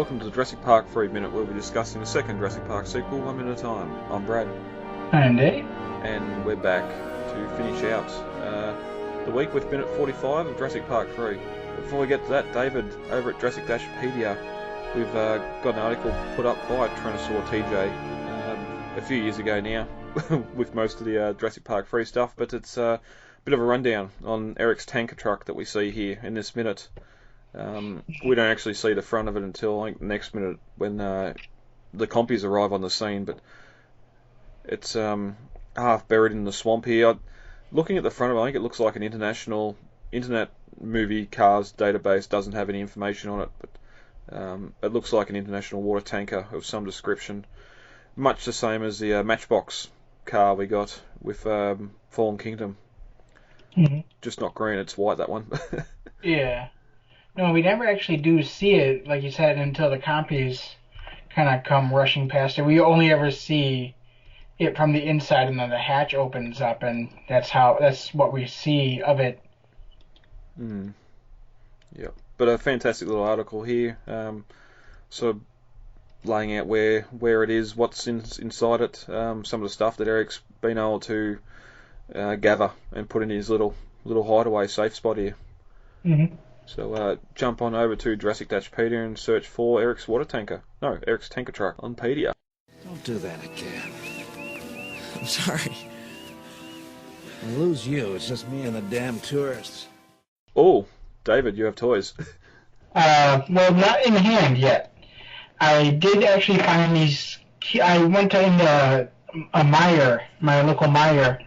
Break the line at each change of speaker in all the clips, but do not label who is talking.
welcome to the Jurassic Park 3 Minute, where we're discussing the second Jurassic Park sequel, 1 minute at a time. I'm Brad.
Andy.
And we're back to finish out the week with minute 45 of Jurassic Park 3. Before we get to that, David, over at Jurassic-Pedia, we've got an article put up by Tyrannosaur TJ a few years ago now, with most of the Jurassic Park 3 stuff, but it's a bit of a rundown on Eric's tanker truck that we see here in this minute. We don't actually see the front of it until the next minute when the compies arrive on the scene, but it's half buried in the swamp here. Looking at the front of it, I think it looks like an international internet movie cars database. Doesn't have any information on it, but it looks like an international water tanker of some description, much the same as the Matchbox car we got with Fallen Kingdom.
Mm-hmm.
Just not green, it's white, that one.
Yeah. No, we never actually do see it, like you said, until the compies kind of come rushing past it. We only ever see it from the inside, and then the hatch opens up, and that's what we see of it.
Yeah, but a fantastic little article here, sort of laying out where it is, what's inside it, some of the stuff that Eric's been able to gather and put in his little hideaway safe spot here.
Mm-hmm.
So jump on over to Jurassic-Pedia and search for Eric's Eric's tanker truck on Pedia.
Don't do that again. I'm sorry. I lose you. It's just me and the damn tourists.
Oh, David, you have toys.
Well, not in hand yet. I did actually find these. I went to my local Meijer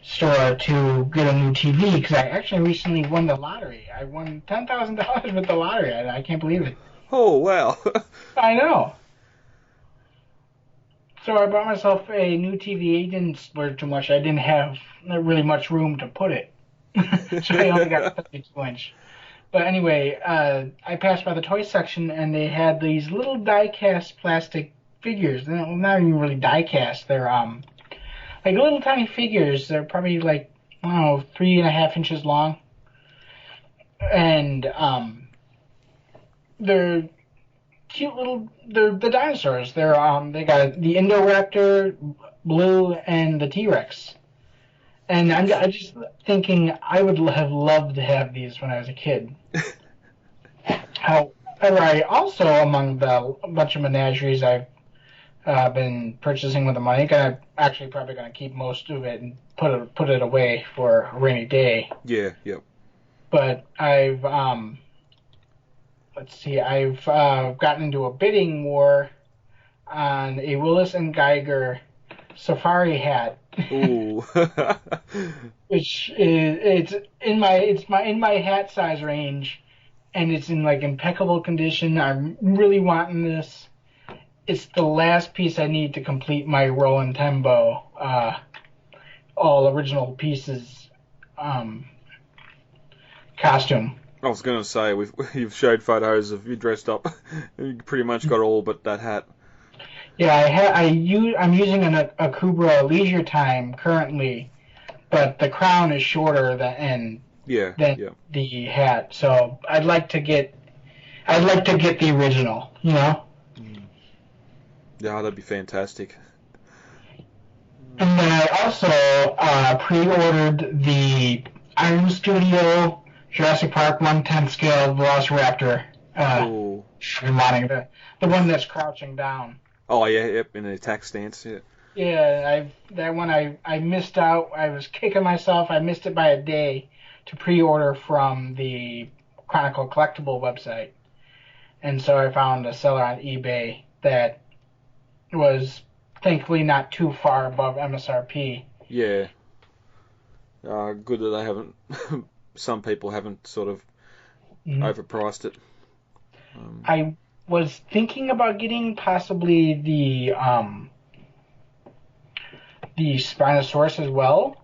store to get a new TV because I actually recently won the lottery. I won $10,000 with the lottery. I can't believe it.
Oh, wow.
I know. So I bought myself a new TV. It didn't splurge too much. I didn't have really much room to put it. So I only got a 32-inch. But anyway, I passed by the toy section, and they had these little die-cast plastic figures. They're not even really die-cast. They're like little tiny figures. They're probably like, I don't know, 3.5 inches long. And they're cute little, they're the dinosaurs. They got the Indoraptor, Blue, and the T-Rex. And I'm just thinking I would have loved to have these when I was a kid. However, I also, among the bunch of menageries I've been purchasing with the money, I'm actually probably going to keep most of it and put it away for a rainy day.
Yeah, yep.
But I've gotten into a bidding war on a Willis and Geiger safari hat.
Ooh.
Which is in my hat size range, and it's in like impeccable condition. I'm really wanting this. It's the last piece I need to complete my Roland Tembo, all original pieces, costume.
I was going to say, you've showed photos of you dressed up. You pretty much got all but that hat.
Yeah, I'm using a Kubra Leisure Time currently, but the crown is shorter than the hat. So I'd like to get the original, you know.
Yeah, that'd be fantastic.
And then I also pre-ordered the Iron Studio Jurassic Park 1/10 scale Velociraptor. I've been wanting the one that's crouching down.
Oh yeah, yep, in the attack stance, yeah.
Yeah, I missed out. I was kicking myself. I missed it by a day to pre-order from the Chronicle Collectible website, and so I found a seller on eBay that was thankfully not too far above MSRP.
Yeah. Good that they haven't. Some people haven't sort of overpriced it.
I was thinking about getting possibly the Spinosaurus as well,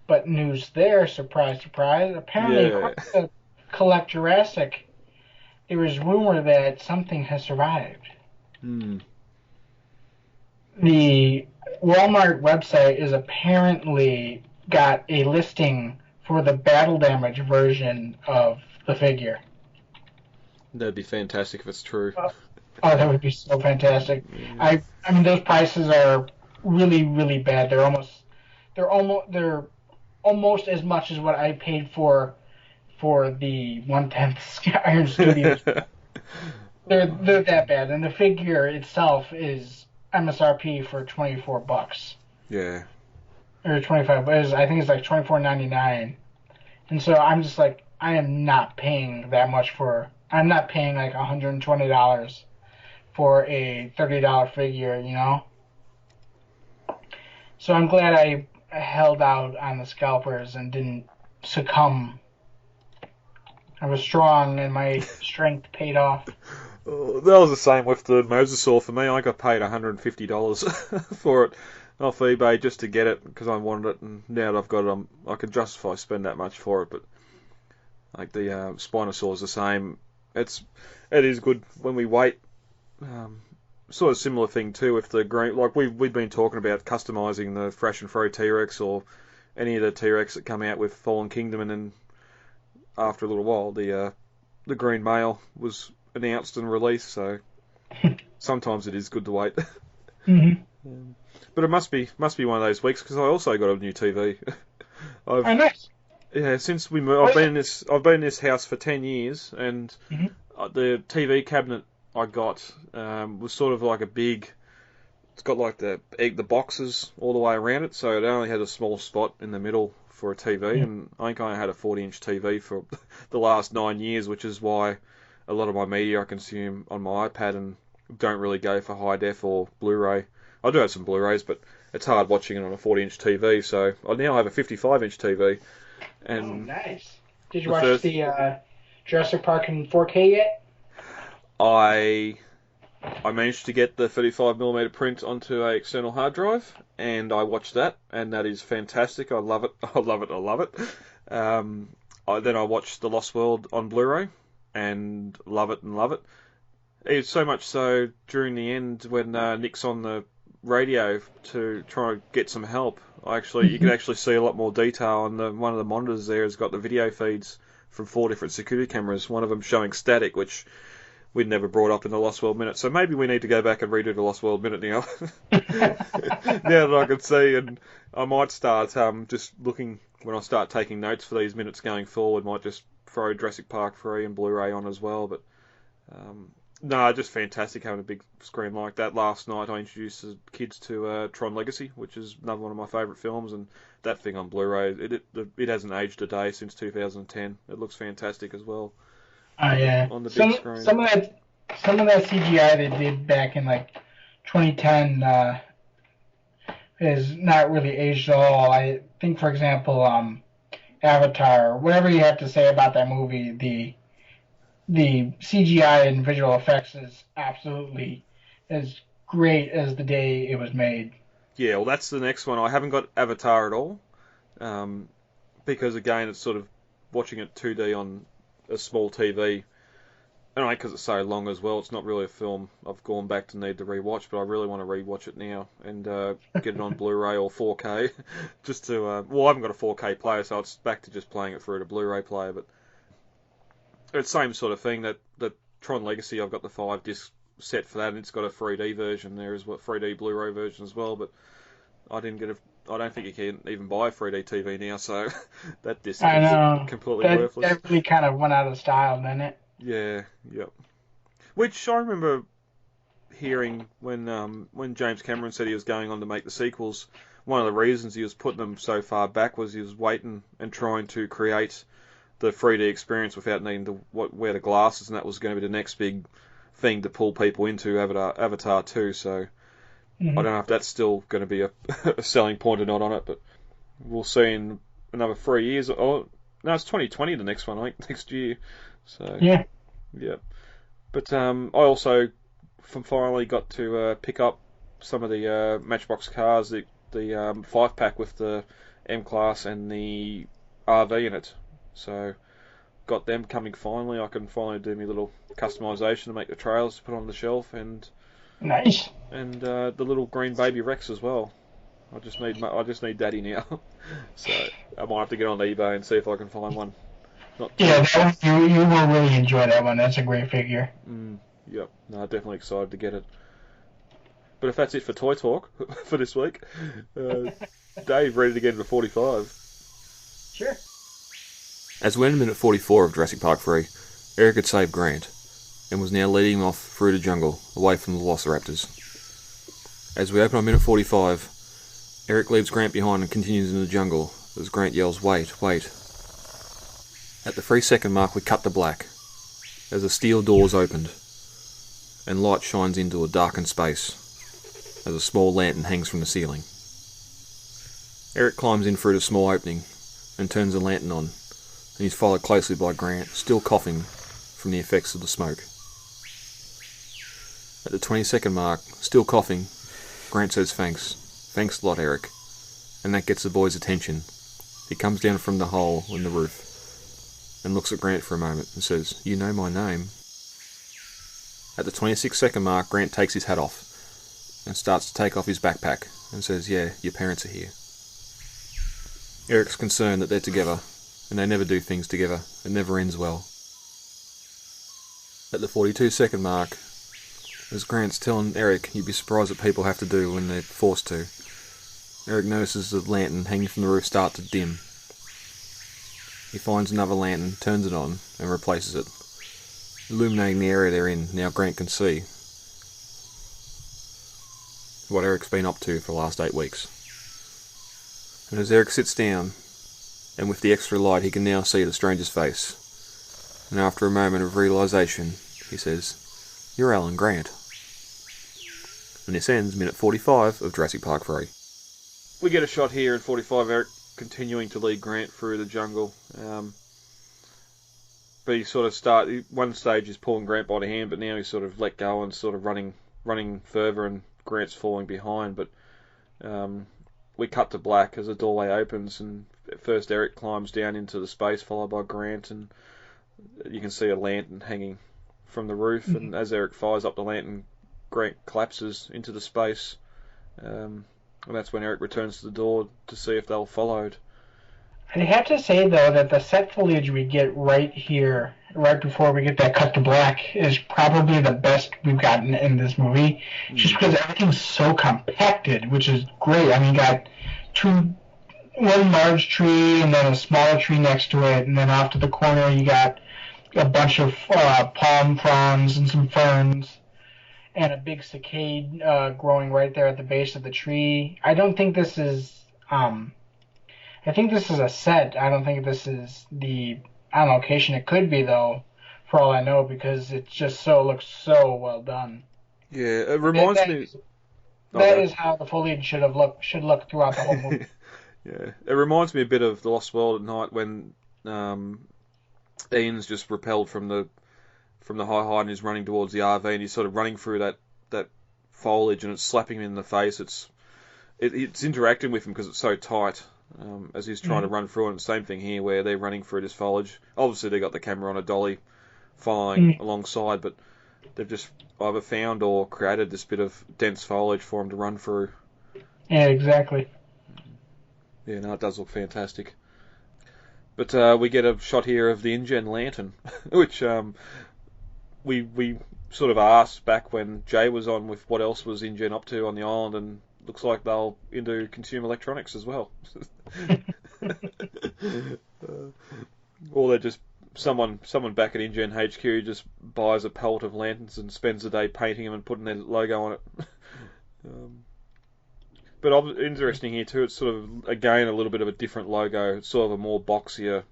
but news there, surprise, surprise. Apparently, according to Collect Jurassic, there was rumor that something has survived. The Walmart website is apparently got a listing for the battle damage version of the figure.
That'd be fantastic if it's true.
Oh, that would be so fantastic. I mean, those prices are really, really bad. They're almost as much as what I paid for the 1/10 Iron Studios. They're that bad, and the figure itself is MSRP for $24
Yeah.
or 25. I think it's like $24.99, and so I'm just like, I am not paying that much for. I'm not paying like $120 for a $30 figure, you know. So I'm glad I held out on the scalpers and didn't succumb. I was strong, and my strength paid off.
That was the same with the Mosasaur for me. I got paid $150 for it off eBay just to get it because I wanted it, and now that I've got it, I can justify spending that much for it. But like the Spinosaur is the same. It is good when we wait. Sort of similar thing too with the green. Like we've been talking about customizing the Fresh and Fro T-Rex or any of the T-Rex that come out with Fallen Kingdom, and then after a little while the green male was announced and released. So sometimes it is good to wait.
Mm-hmm.
But it must be one of those weeks because I also got a new TV.
Oh, nice.
Yeah, since we moved, I've been in this house for 10 years, and the TV cabinet I got was sort of like a big. It's got like the boxes all the way around it, so it only had a small spot in the middle for a TV, and I think I had a 40-inch TV for the last 9 years, which is why a lot of my media I consume on my iPad and don't really go for high def or Blu-ray. I do have some Blu-rays, but it's hard watching it on a 40-inch TV, so I now have a 55-inch TV. And
nice. Did you watch the Jurassic Park in 4K yet?
I managed to get the 35mm print onto an external hard drive, and I watched that, and that is fantastic. I love it. I love it. I love it. Then I watched The Lost World on Blu-ray, and love it and love it. It's so much so during the end when Nick's on the radio to try and get some help. You can actually see a lot more detail on one of the monitors there has got the video feeds from 4 different security cameras, one of them showing static, which we'd never brought up in the Lost World Minute. So maybe we need to go back and redo the Lost World Minute now. Now that I can see, and I might start just looking, when I start taking notes for these minutes going forward, might just throw Jurassic Park 3 and Blu-ray on as well. But no, just fantastic having a big screen like that. Last night I introduced the kids to Tron Legacy, which is another one of my favourite films, and that thing on Blu-ray, it hasn't aged a day since 2010. It looks fantastic as well.
Oh yeah,
on the big screen.
Some of that CGI they did back in like 2010 is not really aged at all. I think, for example, Avatar, whatever you have to say about that movie, the CGI and visual effects is absolutely as great as the day it was made.
Yeah, well, that's the next one. I haven't got Avatar at all, because again, it's sort of watching it 2D on a small TV, and because it's so long as well, it's not really a film I've gone back to need to rewatch, but I really want to rewatch it now and get it on Blu-ray or 4K, just to. I haven't got a 4K player, so it's back to just playing it through a Blu-ray player. But it's the same sort of thing. That Tron Legacy, I've got the 5-disc set for that, and it's got a 3D version. There is 3D Blu-ray version as well, but I didn't get I don't think you can even buy a 3D TV now, so that disc is completely worthless.
That really kind of went out of style, didn't it?
Yeah, yep. Which I remember hearing when James Cameron said he was going on to make the sequels. One of the reasons he was putting them so far back was he was waiting and trying to create the 3D experience without needing to wear the glasses, and that was going to be the next big thing to pull people into Avatar 2. So I don't know if that's still going to be a selling point or not on it, but we'll see in another 3 years. Oh, no, it's 2020, the next one, I think, next year. So yeah. But I also finally got to pick up some of the Matchbox cars, the 5-pack with the M-Class and the RV in it. So got them coming finally. I can finally do my little customization to make the trailers to put on the shelf, and
nice.
And the little green baby Rex as well. I just need Daddy now. So I might have to get on eBay and see if I can find one.
Yeah, you will really enjoy that one. That's a great figure.
Yep. No, definitely excited to get it. But if that's it for Toy Talk for this week, Dave, read it again for 45.
Sure.
As we entered minute 44 of Jurassic Park 3, Eric had saved Grant, and was now leading him off through the jungle, away from the Velociraptors. As we open on minute 45, Eric leaves Grant behind and continues in the jungle, as Grant yells, "Wait, wait." At the 3-second mark we cut to black, as the steel doors opened, and light shines into a darkened space, as a small lantern hangs from the ceiling. Eric climbs in through the small opening, and turns the lantern on, and he's followed closely by Grant, still coughing from the effects of the smoke. At the 20-second mark, still coughing, Grant says thanks. Thanks a lot, Eric. And that gets the boy's attention. He comes down from the hole in the roof and looks at Grant for a moment and says, "You know my name." At the 26-second mark, Grant takes his hat off and starts to take off his backpack and says, "Yeah, your parents are here." Eric's concerned that they're together, and they never do things together. It never ends well. At the 42-second mark, as Grant's telling Eric you'd be surprised what people have to do when they're forced to, Eric notices the lantern hanging from the roof start to dim. He finds another lantern, turns it on, and replaces it, illuminating the area they're in. Now Grant can see what Eric's been up to for the last 8 weeks. And as Eric sits down, and with the extra light he can now see the stranger's face, and after a moment of realisation, he says, "You're Alan Grant." And this ends minute 45 of Jurassic Park 3. We get a shot here in 45, Eric continuing to lead Grant through the jungle. But he sort of one stage he's pulling Grant by the hand, but now he's sort of let go and sort of running further, and Grant's falling behind. But we cut to black as the doorway opens, and at first Eric climbs down into the space, followed by Grant, and you can see a lantern hanging from the roof, and as Eric fires up the lantern, Grant collapses into the space, and that's when Eric returns to the door to see if they'll followed.
I have to say, though, that the set footage we get right here, right before we get that cut to black, is probably the best we've gotten in this movie, just because everything's so compacted, which is great. I mean, you got one large tree and then a smaller tree next to it, and then off to the corner you got a bunch of palm fronds and some ferns, and a big cicade growing right there at the base of the tree. I don't think this is... I think this is a set. I don't think this is the on location. It could be, though, for all I know, because it just looks so well done.
Yeah, it reminds me...
That is how the foliage should look throughout the whole movie.
Yeah, it reminds me a bit of The Lost World at night when Ian's just repelled from the high and he's running towards the RV, and he's sort of running through that foliage, and it's slapping him in the face. It's interacting with him because it's so tight. As he's trying to run through it. And same thing here where they're running through this foliage. Obviously they got the camera on a dolly following alongside, but they've just either found or created this bit of dense foliage for him to run through.
Yeah, exactly.
Yeah, no, it does look fantastic. But we get a shot here of the InGen lantern, which we sort of asked back when Jay was on with what else was InGen up to on the island, and looks like they'll into consumer electronics as well. Or they're just someone back at InGen HQ who just buys a pelt of lanterns and spends the day painting them and putting their logo on it. But interesting here too, it's sort of, again, a little bit of a different logo. It's sort of a more boxier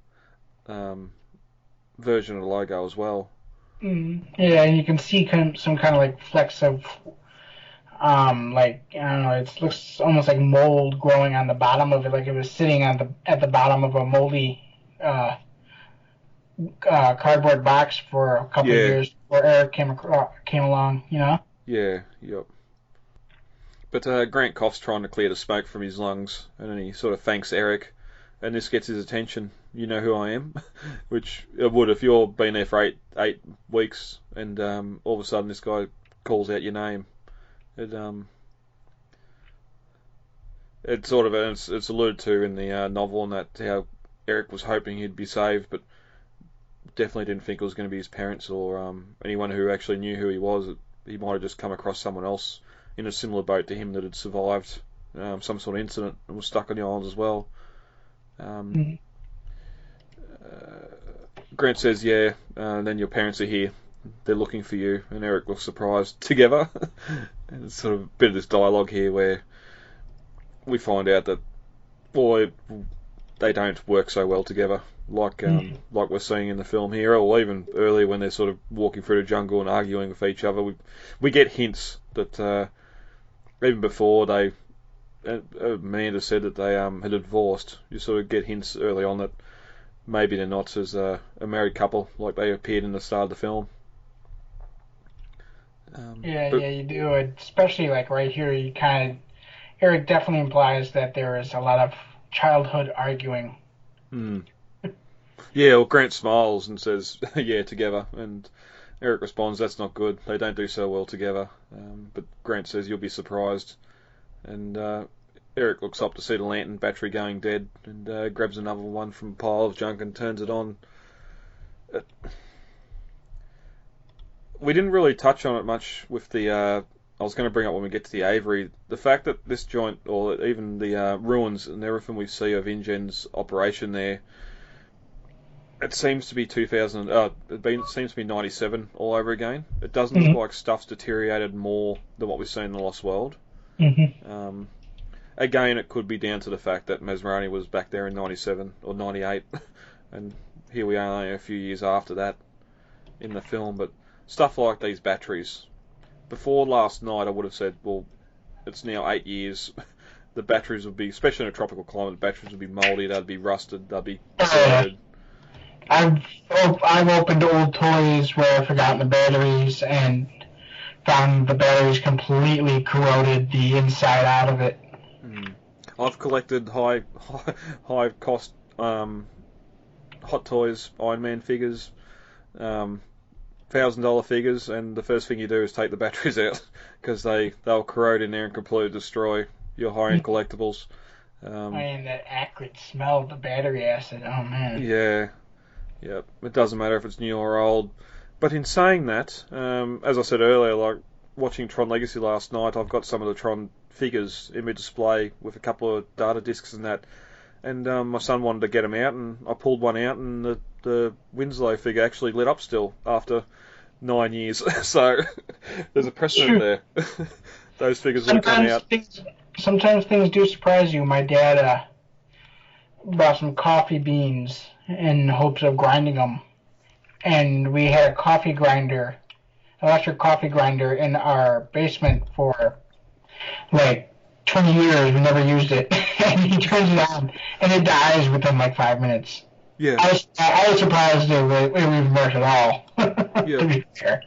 version of the logo as well.
Yeah, and you can see some kind of like flecks of like, I don't know, it looks almost like mold growing on the bottom of it, like it was sitting at the bottom of a moldy cardboard box for a couple of years before Eric came along, you know?
Yeah, yep. But Grant coughs trying to clear the smoke from his lungs, and then he sort of thanks Eric, and this gets his attention. "You know who I am?" Which it would if you've been there for eight weeks, and all of a sudden this guy calls out your name. It's sort of it's alluded to in the novel, and that how Eric was hoping he'd be saved, but definitely didn't think it was going to be his parents or anyone who actually knew who he was. He might have just come across someone else in a similar boat to him that had survived some sort of incident and was stuck on the islands as well.
Mhm.
Grant says, yeah, then your parents are here. They're looking for you. And Eric looks surprised together. And it's sort of a bit of this dialogue here where we find out that, well, they don't work so well together, like we're seeing in the film here, or even earlier when they're sort of walking through the jungle and arguing with each other. We get hints that even before they, Amanda said that they had divorced. You sort of get hints early on that maybe they're not as a married couple like they appeared in the start of the film.
Yeah, you do. Especially like right here, Eric definitely implies that there is a lot of childhood arguing.
Yeah, well, Grant smiles and says, yeah, together. And Eric responds, that's not good. They don't do so well together. But Grant says, you'll be surprised. And Eric looks up to see the lantern battery going dead and grabs another one from a pile of junk and turns it on. We didn't really touch on it much with the... I was going to bring up when we get to the Avery. The fact that this joint, or even the ruins and everything we see of InGen's operation there, it seems to be 2000. It seems to be 97 all over again. It doesn't look like stuff's deteriorated more than what we've seen in the Lost World.
Mm-hmm.
Again, it could be down to the fact that Masrani was back there in 97 or 98, and here we are only a few years after that in the film. But stuff like these batteries, before last night, I would have said, well, it's now 8 years. The batteries would be, especially in a tropical climate, the batteries would be mouldy, they'd be rusted, they'd be corroded.
I've opened old toys where I've forgotten the batteries and found the batteries completely corroded the inside out of it.
I've collected high cost Hot Toys Iron Man figures, $1,000 figures, and the first thing you do is take the batteries out because they'll corrode in there and completely destroy your high-end collectibles.
And that acrid smell of the battery acid. Oh man.
Yeah. It doesn't matter if it's new or old. But in saying that, as I said earlier, like watching Tron Legacy last night, I've got some of the Tron figures in my display with a couple of data discs and that. And my son wanted to get them out, and I pulled one out, and the Winslow figure actually lit up still after 9 years. So there's a precedent there. Those figures would have come out.
Sometimes things do surprise you. My dad brought some coffee beans in hopes of grinding them, and we had a electric coffee grinder in our basement for like 20 years. We never used it. And he turns it on, and it dies within like 5 minutes.
Yeah.
I was surprised it even worked at all.
Yeah.
To be fair.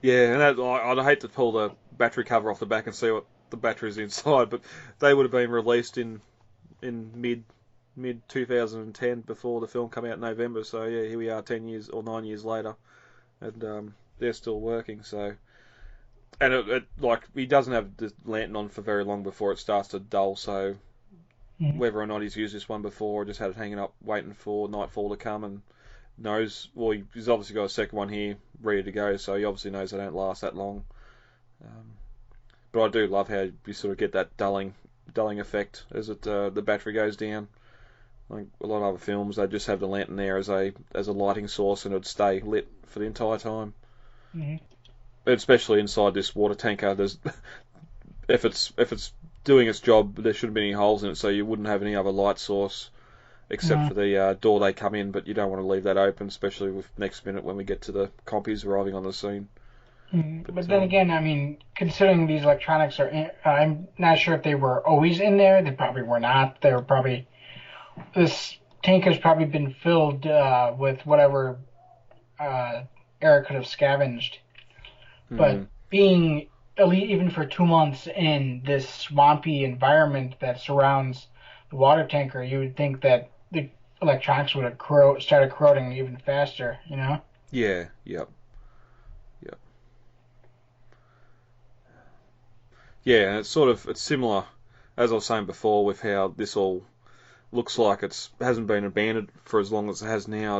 Yeah, and I'd hate to pull the battery cover off the back and see what the battery's inside, but they would have been released in mid 2010 before the film came out in November. So yeah, here we are 10 years or 9 years later, and they're still working. So, and it like he doesn't have the lantern on for very long before it starts to dull. So whether or not he's used this one before, or just had it hanging up waiting for nightfall to come, and knows, well, he's obviously got a second one here ready to go, so he obviously knows they don't last that long. But I do love how you sort of get that dulling effect as the battery goes down. Like a lot of other films, they just have the lantern there as a lighting source, and it'd stay lit for the entire time. Especially inside this water tanker, there's if it's doing its job, there shouldn't be any holes in it, so you wouldn't have any other light source except for the door they come in. But you don't want to leave that open, especially with next minute when we get to the compies arriving on the scene.
But then again, I mean, considering these electronics I'm not sure if they were always in there. They probably were not. They were probably, this tank has probably been filled with whatever Eric could have scavenged. But being even for 2 months in this swampy environment that surrounds the water tanker, you would think that the electronics would have started corroding even faster, you know?
Yeah, yep. Yeah, and it's similar, as I was saying before, with how this all looks like it hasn't been abandoned for as long as it has now.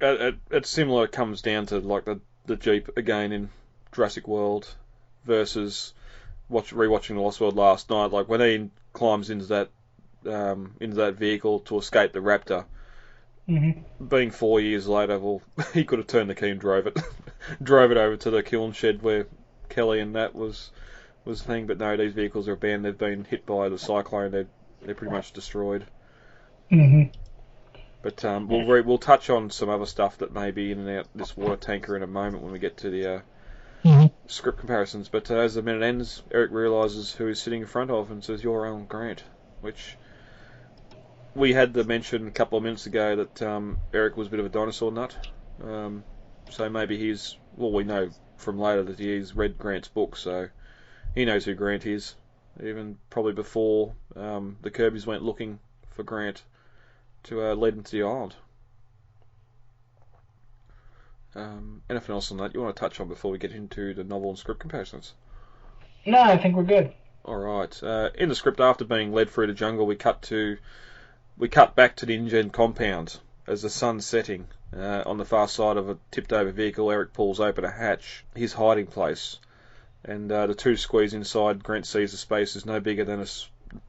It's similar. It comes down to like the Jeep again in Jurassic World versus rewatching The Lost World last night. Like when he climbs into that vehicle to escape the Raptor.
Mm-hmm.
Being 4 years later, well, he could have turned the key and drove it over to the kiln shed where Kelly and that was the thing. But no, these vehicles are abandoned. They've been hit by the cyclone. They're pretty much destroyed.
Mm-hmm.
But we'll touch on some other stuff that may be in and out this water tanker in a moment when we get to the script comparisons. But as the minute ends, Eric realises who he's sitting in front of and says, "You're Alan Grant," which we had to mention a couple of minutes ago that Eric was a bit of a dinosaur nut. So maybe we know from later that he's read Grant's book, so he knows who Grant is. Even probably before the Kirby's went looking for Grant to lead them to the island. Anything else on that you want to touch on before we get into the novel and script comparisons?
No, I think we're good.
Alright. In the script, after being led through the jungle, we cut back to the InGen compound as the sun's setting. On the far side of a tipped-over vehicle, Eric pulls open a hatch, his hiding place, and the two squeeze inside. Grant sees the space is no bigger than a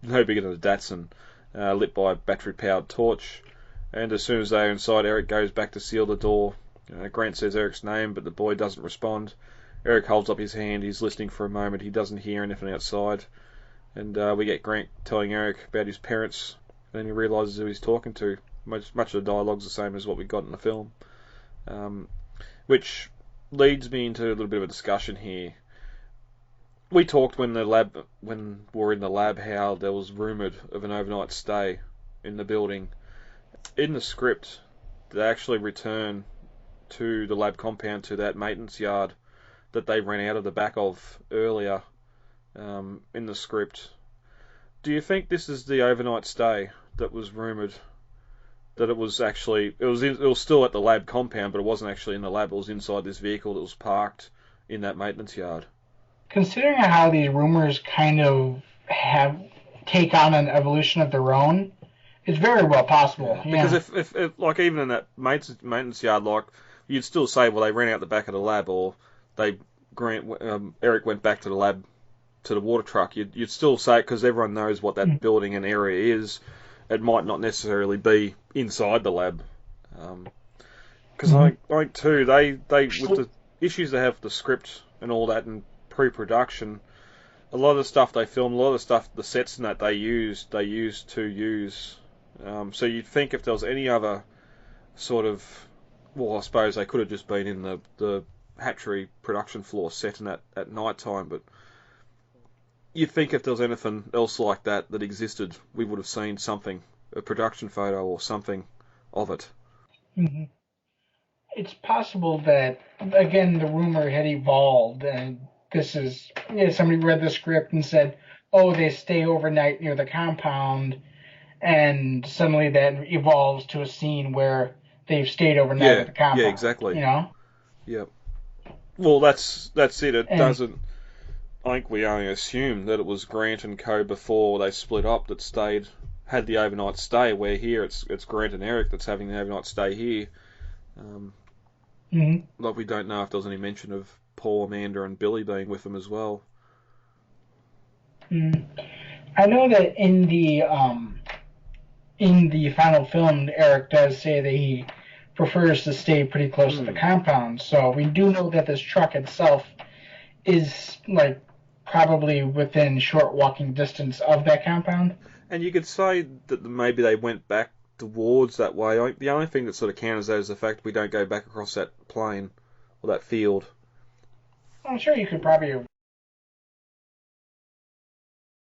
Datsun, lit by a battery-powered torch. And as soon as they are inside, Eric goes back to seal the door. Grant says Eric's name, but the boy doesn't respond. Eric holds up his hand. He's listening for a moment. He doesn't hear anything outside. And we get Grant telling Eric about his parents. And then he realises who he's talking to. Much of the dialogue's the same as what we got in the film. Which leads me into a little bit of a discussion here. We talked when we were in the lab, how there was rumoured of an overnight stay in the building. In the script, they actually return to the lab compound, to that maintenance yard that they ran out of the back of earlier in the script. Do you think this is the overnight stay that was rumoured? That it was still at the lab compound, but it wasn't actually in the lab. It was inside this vehicle that was parked in that maintenance yard.
Considering how these rumors kind of take on an evolution of their own, it's very well possible.
Yeah. Because if like even in that maintenance yard, like you'd still say, well, they ran out the back of the lab, or Eric went back to the lab to the water truck. You'd still say, because everyone knows what that building and area is, it might not necessarily be inside the lab. Because I think too, they with the issues they have with the script and all that and pre-production, a lot of the stuff they filmed, a lot of the stuff, the sets and that they used to use. So you'd think if there was any other sort of, well, I suppose they could have just been in the hatchery production floor setting at night time, but you'd think if there was anything else like that existed, we would have seen something, a production photo or something of it.
Mm-hmm. It's possible that, again, the rumor had evolved, and this is, somebody read the script and said, oh, they stay overnight near the compound, and suddenly that evolves to a scene where they've stayed overnight at the compound.
Yeah, exactly. Yep. Well, that's it. It doesn't. I think we only assume that it was Grant and co before they split up that had the overnight stay. Where here it's Grant and Eric that's having the overnight stay here. Like we don't know if there was any mention of Paul, Amanda, and Billy being with them as well.
I know that in the final film, Eric does say that he prefers to stay pretty close to the compound. So we do know that this truck itself is like probably within short walking distance of that compound.
And you could say that maybe they went back towards that way. The only thing that sort of counters that is the fact we don't go back across that plain or that field.
I'm sure you could probably